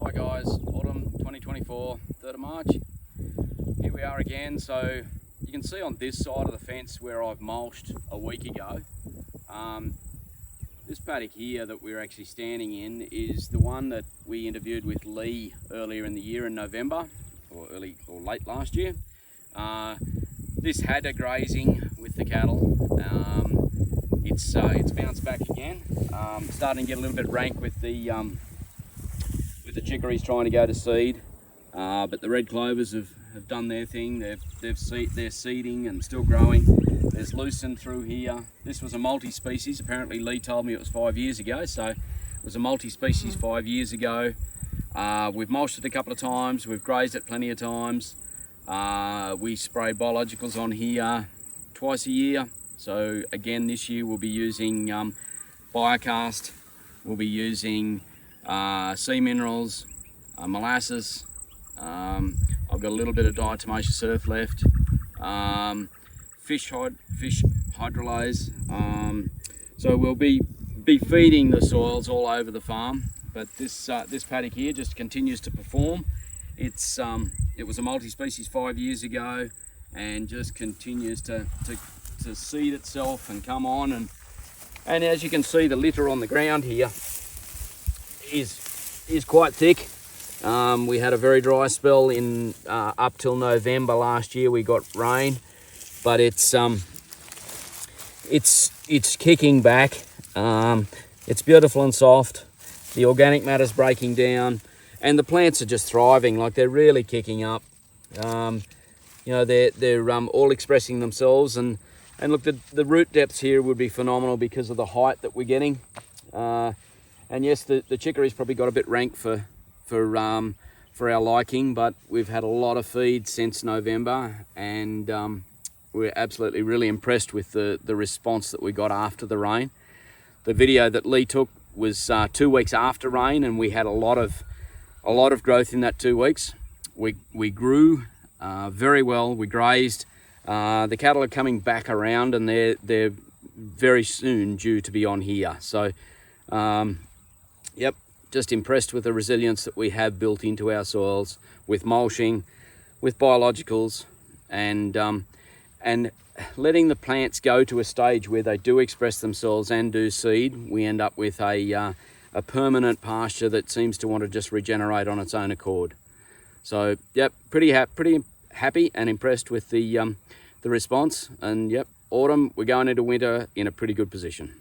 Hi guys, autumn 2024, 3rd of March. Here we are again. So you can see on this side of the fence where I've mulched a week ago. This paddock here that we're actually standing in is the one that we interviewed with Lee earlier in the year in November, or late last year. This had a grazing with the cattle. It's bounced back again. Starting to get a little bit rank with the chicories trying to go to seed, but the red clovers have done their thing. They're seeding and still growing. There's lucerne through here. This was a multi-species. Apparently Lee told me it was 5 years ago, so it was a multi-species 5 years ago. We've mulched it a couple of times. We've grazed it plenty of times. We spray biologicals on here twice a year. So again, this year we'll be using Biocast. We'll be using sea minerals, molasses. I've got a little bit of diatomaceous surf left. Fish hydrolase. So we'll be feeding the soils all over the farm. But this paddock here just continues to perform. It was a multi-species 5 years ago, and just continues to seed itself and come on. And as you can see, the litter on the ground here is quite thick. We had a very dry spell in up till November last year. We got rain, but it's kicking back. It's beautiful and soft. The organic matter's breaking down, and the plants are just thriving. Like, they're really kicking up. You know, they're all expressing themselves, and look, the root depths here would be phenomenal because of the height that we're getting. And yes, the chicory's probably got a bit rank for our liking, but we've had a lot of feed since November, and we're absolutely really impressed with the response that we got after the rain. The video that Lee took was 2 weeks after rain, and we had a lot of growth in that 2 weeks. We grew very well. We grazed. The cattle are coming back around, and they're very soon due to be on here. So yep, just impressed with the resilience that we have built into our soils with mulching, with biologicals, and letting the plants go to a stage where they do express themselves and do seed. We end up with a permanent pasture that seems to want to just regenerate on its own accord. So yep, pretty happy and impressed with the response. And yep, autumn, we're going into winter in a pretty good position.